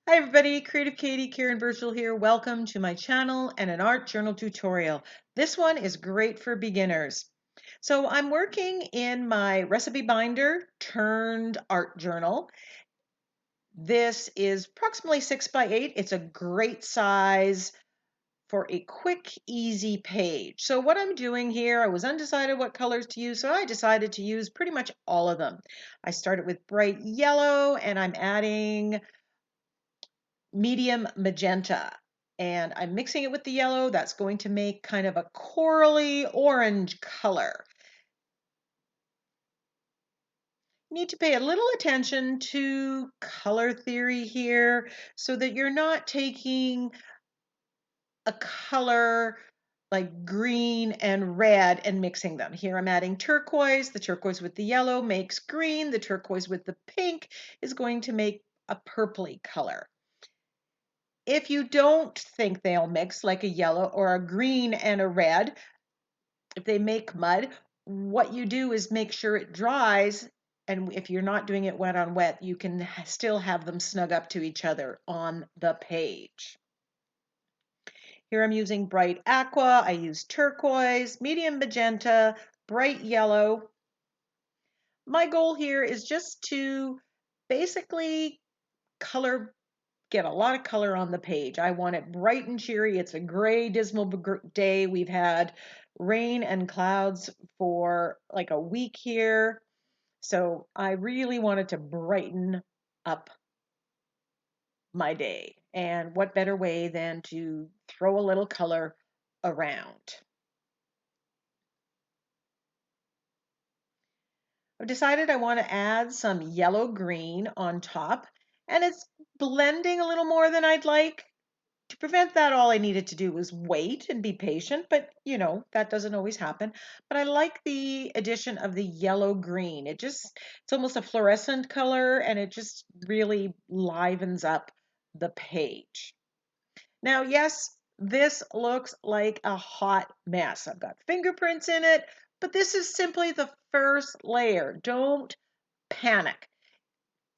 Hi everybody, Creative Katie, Karen Burchill here. Welcome to my channel and an art journal tutorial. This one is great for beginners. So I'm working in my recipe binder turned art journal. This is approximately 6 by 8. It's a great size for a quick, easy page. So what I'm doing here, I was undecided what colors to use, so I decided to use pretty much all of them. I started with bright yellow and I'm adding medium magenta, and I'm mixing it with the yellow. That's going to make kind of a corally orange color. You need to pay a little attention to color theory here so that you're not taking a color like green and red and mixing them. Here I'm adding turquoise. The turquoise with the yellow makes green. The turquoise with the pink is going to make a purpley color. If you don't think they'll mix like a yellow or a green and a red, if they make mud, what you do is make sure it dries. And if you're not doing it wet on wet, you can still have them snug up to each other on the page. Here I'm using bright aqua, I use turquoise, medium magenta, bright yellow. My goal here is just to basically get a lot of color on the page. I want it bright and cheery. It's a gray, dismal day. We've had rain and clouds for like a week here. So I really wanted to brighten up my day. And what better way than to throw a little color around? I've decided I want to add some yellow green on top, and it's blending a little more than I'd like. To prevent that, all I needed to do was wait and be patient, but that doesn't always happen. But I like the addition of the yellow green. It's almost a fluorescent color and it just really livens up the page. Now, yes, this looks like a hot mess. I've got fingerprints in it, but this is simply the first layer. Don't panic.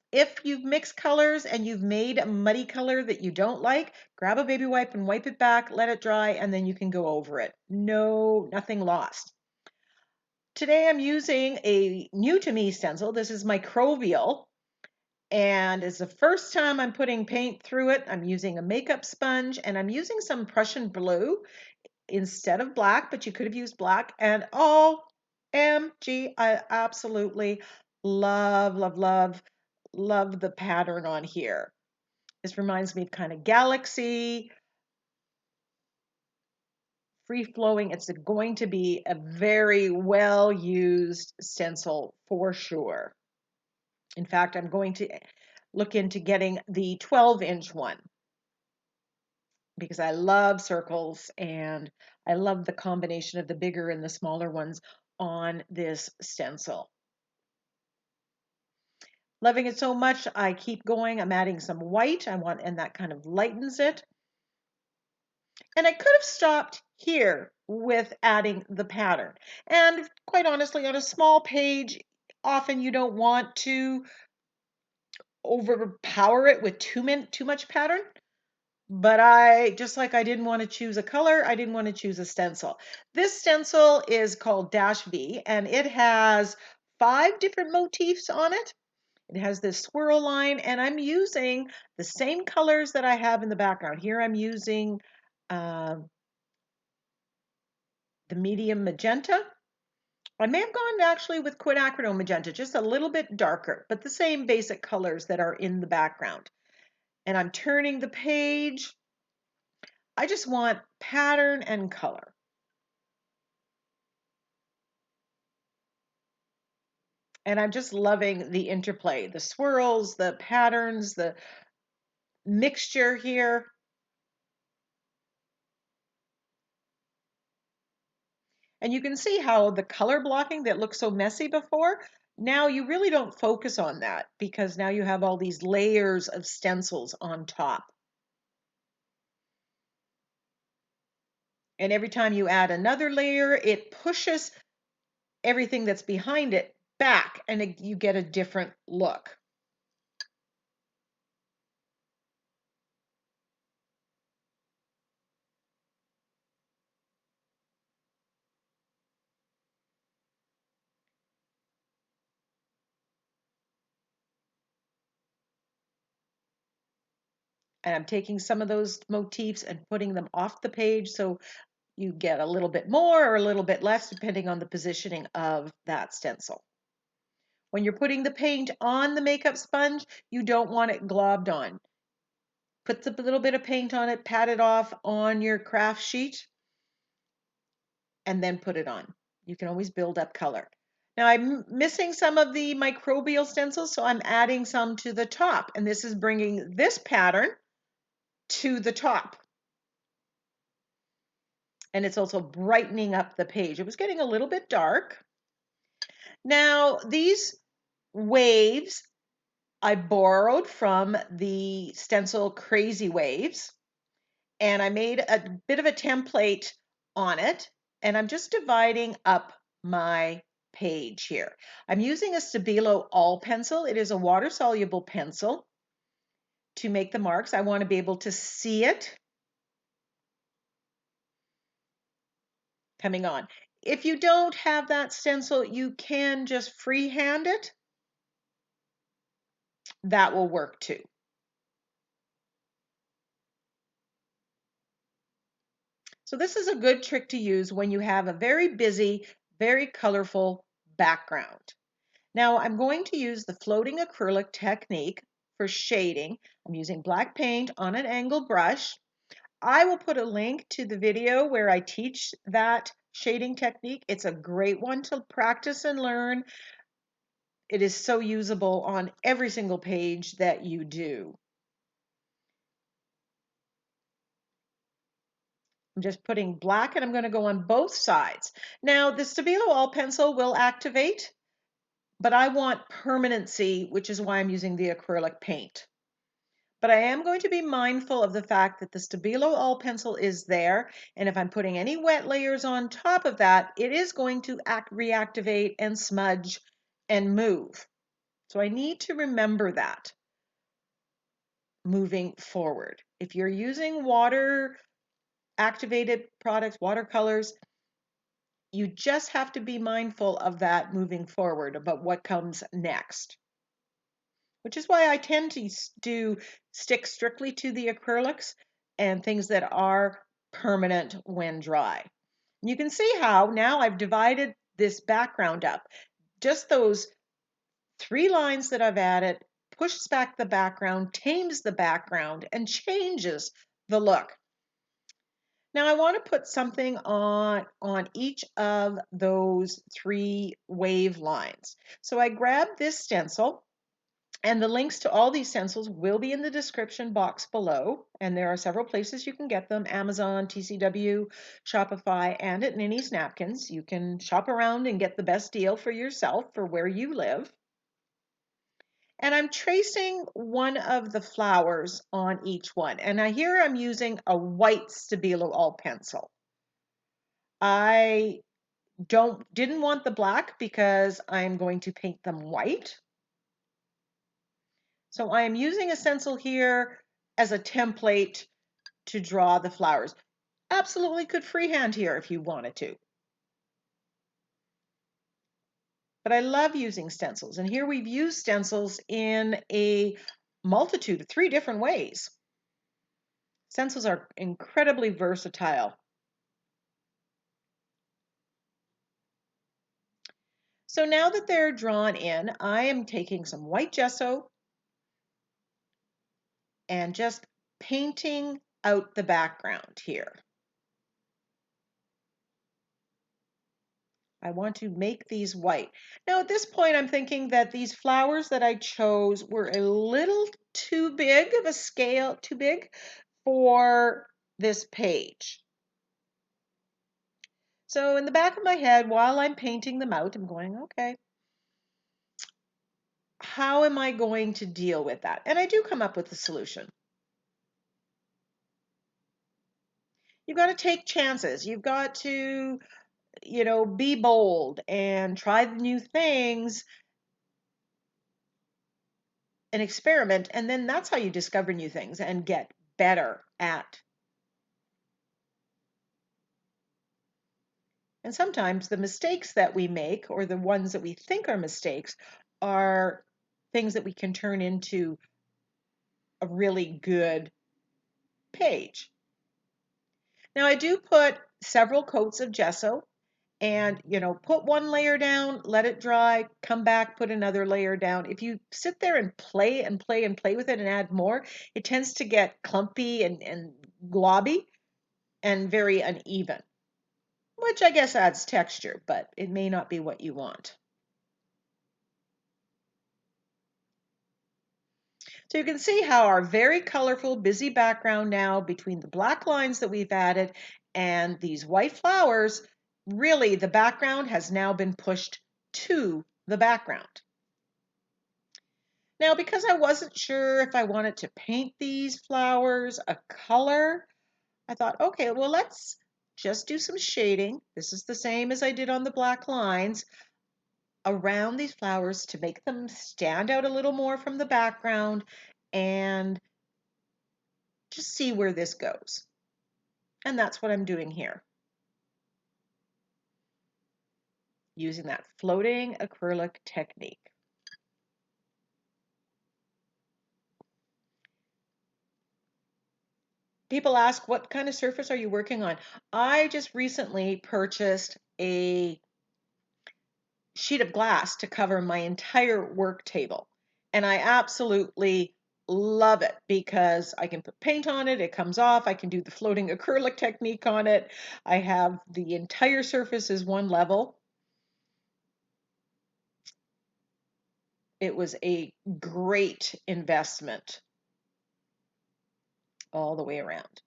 If you've mixed colors and you've made a muddy color that you don't like, grab a baby wipe and wipe it back, let it dry, and then you can go over it. No, nothing lost. Today I'm using a new to me stencil. This is microbial, and it's the first time I'm putting paint through it. I'm using a makeup sponge, and I'm using some Prussian blue instead of black, but you could have used black. And OMG, I absolutely love, love, love love the pattern on here. This reminds me of kind of galaxy, free flowing. It's going to be a very well used stencil for sure. In fact, I'm going to look into getting the 12-inch one because I love circles and I love the combination of the bigger and the smaller ones on this stencil. Loving it so much, I keep going. I'm adding some white. And that kind of lightens it. And I could have stopped here with adding the pattern. And quite honestly, on a small page, often you don't want to overpower it with too much pattern. But just like I didn't want to choose a color, I didn't want to choose a stencil. This stencil is called Dash V, and it has 5 different motifs on it. It has this swirl line, and I'm using the same colors that I have in the background. Here I'm using the medium magenta. I may have gone actually with quinacridone magenta, just a little bit darker, but the same basic colors that are in the background. And I'm turning the page. I just want pattern and color. And I'm just loving the interplay, the swirls, the patterns, the mixture here. And you can see how the color blocking that looked so messy before, now you really don't focus on that because now you have all these layers of stencils on top. And every time you add another layer, it pushes everything that's behind it back and you get a different look. And I'm taking some of those motifs and putting them off the page so you get a little bit more or a little bit less depending on the positioning of that stencil. When you're putting the paint on the makeup sponge, you don't want it globbed on. Put a little bit of paint on it, pat it off on your craft sheet, and then put it on. You can always build up color. Now I'm missing some of the microbial stencils, so I'm adding some to the top, and this is bringing this pattern to the top. And it's also brightening up the page. It was getting a little bit dark. Now these waves I borrowed from the stencil Crazy Waves, and I made a bit of a template on it, and I'm just dividing up my page here. I'm using a Stabilo All pencil. It is a water-soluble pencil to make the marks. I want to be able to see it coming on. If you don't have that stencil, you can just freehand it. That will work too. So this is a good trick to use when you have a very busy, very colorful background. Now I'm going to use the floating acrylic technique for shading. I'm using black paint on an angle brush. I will put a link to the video where I teach that shading technique. It's a great one to practice and learn. It is so usable on every single page that you do. I'm just putting black and I'm going to go on both sides. Now the Stabilo All pencil will activate, but I want permanency, which is why I'm using the acrylic paint. But I am going to be mindful of the fact that the Stabilo All pencil is there, and if I'm putting any wet layers on top of that, it is going to reactivate and smudge and move. So I need to remember that moving forward. If you're using water activated products, watercolors, you just have to be mindful of that moving forward about what comes next. Which is why I tend to stick strictly to the acrylics and things that are permanent when dry. And you can see how now I've divided this background up. Just those 3 lines that I've added pushes back the background, tames the background, and changes the look. Now I want to put something on each of those 3 wave lines. So I grabbed this stencil, and the links to all these stencils will be in the description box below, and there are several places you can get them: Amazon, TCW, Shopify, and at Ninny's Napkins. You can shop around and get the best deal for yourself for where you live. And I'm tracing one of the flowers on each one. And here I'm using a white Stabilo All pencil. I didn't want the black because I'm going to paint them white. So I am using a stencil here as a template to draw the flowers. Absolutely could freehand here if you wanted to. But I love using stencils. And here we've used stencils in a multitude of 3 different ways. Stencils are incredibly versatile. So now that they're drawn in, I am taking some white gesso and just painting out the background here. I want to make these white. Now at this point I'm thinking that these flowers that I chose were a little too big of a scale, too big for this page. So in the back of my head, while I'm painting them out, I'm going, okay, how am I going to deal with that? And I do come up with a solution. You've got to take chances. You've got to, be bold and try new things and experiment. And then that's how you discover new things and get better at. And sometimes the mistakes that we make, or the ones that we think are mistakes, are things that we can turn into a really good page. Now I do put several coats of gesso and, put one layer down, let it dry, come back, put another layer down. If you sit there and play and play and play with it and add more, it tends to get clumpy and globby and very uneven, which I guess adds texture, but it may not be what you want. So you can see how our very colorful, busy background now between the black lines that we've added and these white flowers, really the background has now been pushed to the background. Now, because I wasn't sure if I wanted to paint these flowers a color, I thought, okay, well, let's just do some shading. This is the same as I did on the black lines around these flowers to make them stand out a little more from the background and just see where this goes. And that's what I'm doing here, using that floating acrylic technique. People ask, what kind of surface are you working on? I just recently purchased a sheet of glass to cover my entire work table. And I absolutely love it because I can put paint on it, it comes off, I can do the floating acrylic technique on it. I have the entire surface is one level. It was a great investment all the way around.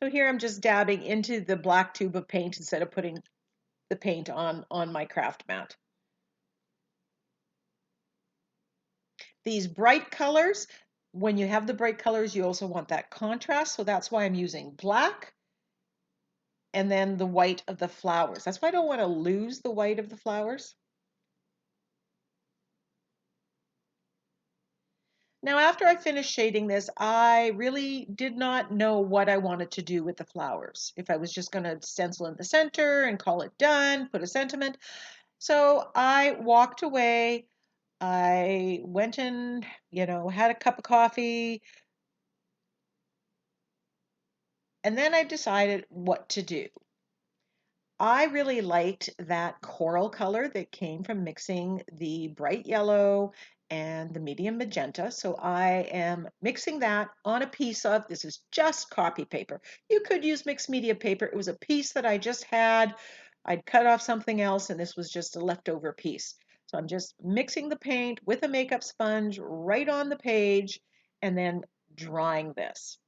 So here I'm just dabbing into the black tube of paint instead of putting the paint on my craft mat. These bright colors, when you have the bright colors, you also want that contrast. So that's why I'm using black and then the white of the flowers. That's why I don't want to lose the white of the flowers. Now, after I finished shading this, I really did not know what I wanted to do with the flowers. If I was just going to stencil in the center and call it done, put a sentiment. So I walked away. I went and, had a cup of coffee. And then I decided what to do. I really liked that coral color that came from mixing the bright yellow and the medium magenta. So I am mixing that on a piece of, this is just copy paper. You could use mixed media paper. It was a piece that I just had. I'd cut off something else and this was just a leftover piece. So I'm just mixing the paint with a makeup sponge right on the page and then drawing this.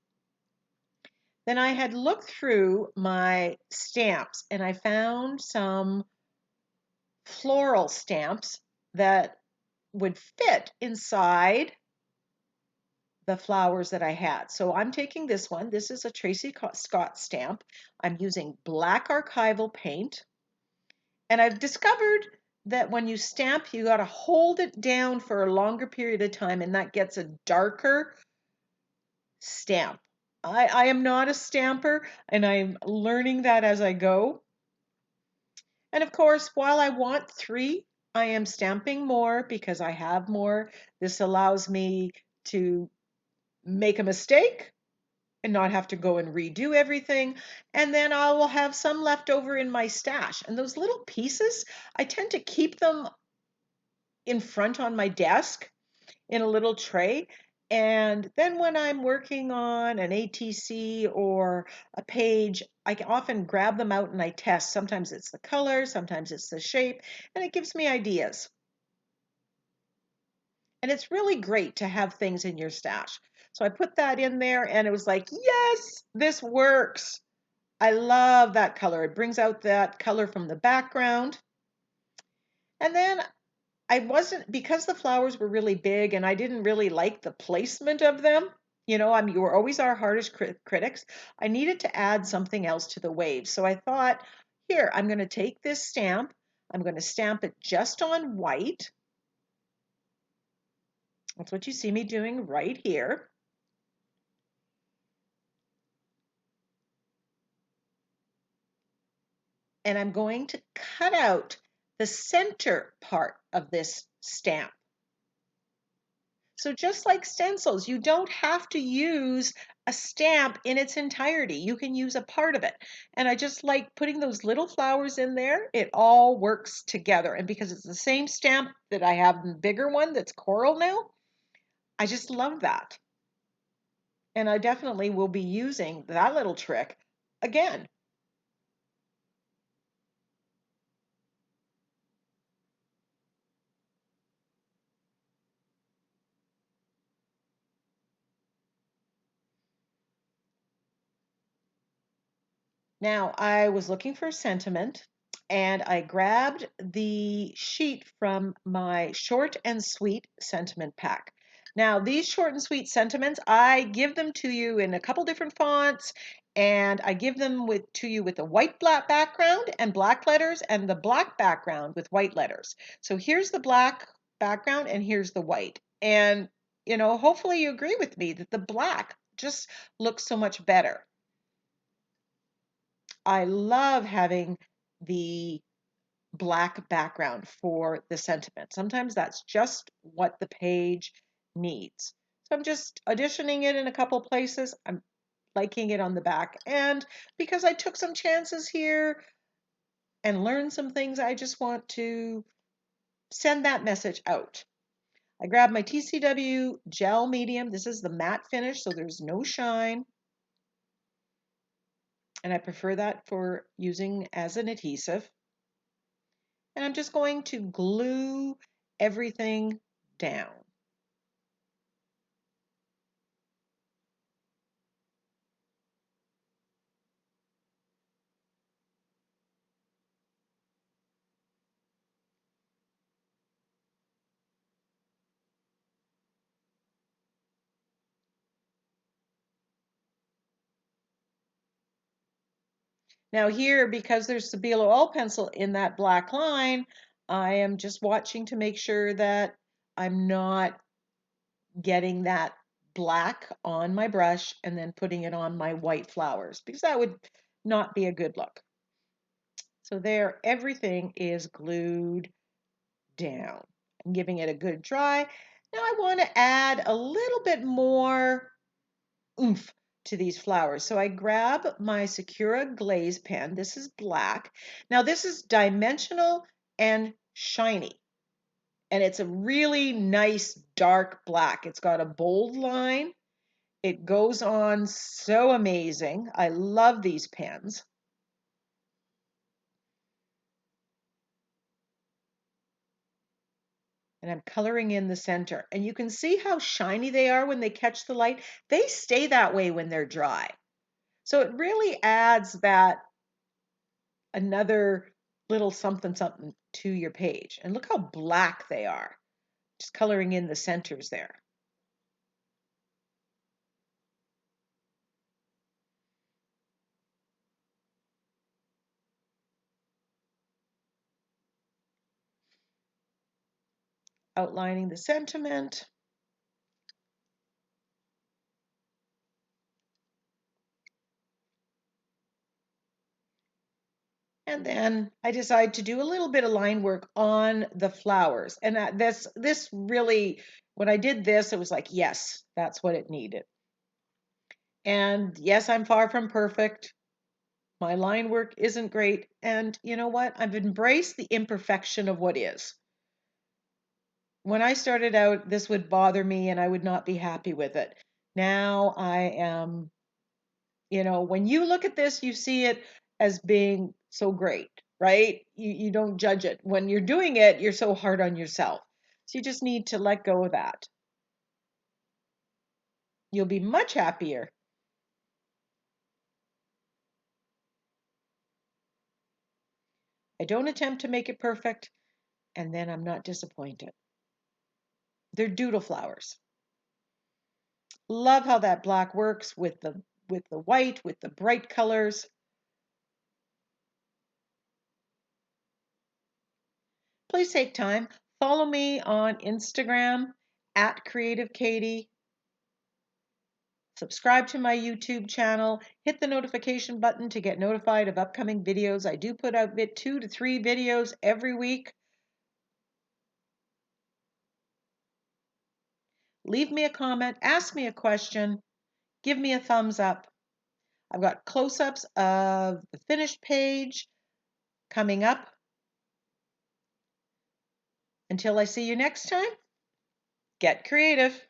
Then I had looked through my stamps and I found some floral stamps that would fit inside the flowers that I had. So I'm taking this one. This is a Tracy Scott stamp. I'm using black archival paint. And I've discovered that when you stamp, you got to hold it down for a longer period of time and that gets a darker stamp. I am not a stamper and I'm learning that as I go. And of course, while I want 3, I am stamping more because I have more. This allows me to make a mistake and not have to go and redo everything. And then I will have some left over in my stash. And those little pieces, I tend to keep them in front on my desk in a little tray. And then when I'm working on an ATC or a page, I can often grab them out and I test. Sometimes it's the color, sometimes it's the shape, and it gives me ideas. And it's really great to have things in your stash. So I put that in there and it was like, yes, this works. I love that color. It brings out that color from the background. And then I wasn't, because the flowers were really big and I didn't really like the placement of them. You were always our hardest critics. I needed to add something else to the waves. So I thought, here, I'm going to take this stamp. I'm going to stamp it just on white. That's what you see me doing right here. And I'm going to cut out the center part of this stamp. So just like stencils, you don't have to use a stamp in its entirety. You can use a part of it. And I just like putting those little flowers in there. It all works together. And because it's the same stamp that I have the bigger one that's coral now, I just love that. And I definitely will be using that little trick again. Now, I was looking for sentiment and I grabbed the sheet from my short and sweet sentiment pack. Now, these short and sweet sentiments, I give them to you in a couple different fonts and I give them to you with a white black background and black letters and the black background with white letters. So here's the black background and here's the white. And, hopefully you agree with me that the black just looks so much better. I love having the black background for the sentiment. Sometimes that's just what the page needs. So I'm just auditioning it in a couple places. I'm liking it on the back. And because I took some chances here and learned some things, I just want to send that message out. I grabbed my TCW gel medium. This is the matte finish, so there's no shine. And I prefer that for using as an adhesive. And I'm just going to glue everything down. Now here, because there's Stabilo oil pencil in that black line, I am just watching to make sure that I'm not getting that black on my brush and then putting it on my white flowers, because that would not be a good look. So there, everything is glued down. I'm giving it a good dry. Now I want to add a little bit more oomph to these flowers. So I grab my Sakura glaze pen. This is black. Now this is dimensional and shiny. And it's a really nice dark black. It's got a bold line. It goes on so amazing. I love these pens. And I'm coloring in the center. And you can see how shiny they are when they catch the light. They stay that way when they're dry. So it really adds that another little something something to your page. And look how black they are. Just coloring in the centers there. Outlining the sentiment. And then I decide to do a little bit of line work on the flowers. And this really, when I did this, it was like, yes, that's what it needed. And yes, I'm far from perfect. My line work isn't great. And you know what? I've embraced the imperfection of what is. When I started out, this would bother me and I would not be happy with it. Now I am, when you look at this, you see it as being so great, right? You don't judge it. When you're doing it, you're so hard on yourself. So you just need to let go of that. You'll be much happier. I don't attempt to make it perfect, and then I'm not disappointed. They're doodle flowers. Love how that black works with the white, with the bright colors. Please take time. Follow me on Instagram at Creative Katie. Subscribe to my YouTube channel. Hit the notification button to get notified of upcoming videos. I do put out 2 to 3 videos every week. leave me a comment, ask me a question, give me a thumbs up. I've got close-ups of the finished page coming up. Until I see you next time, get creative.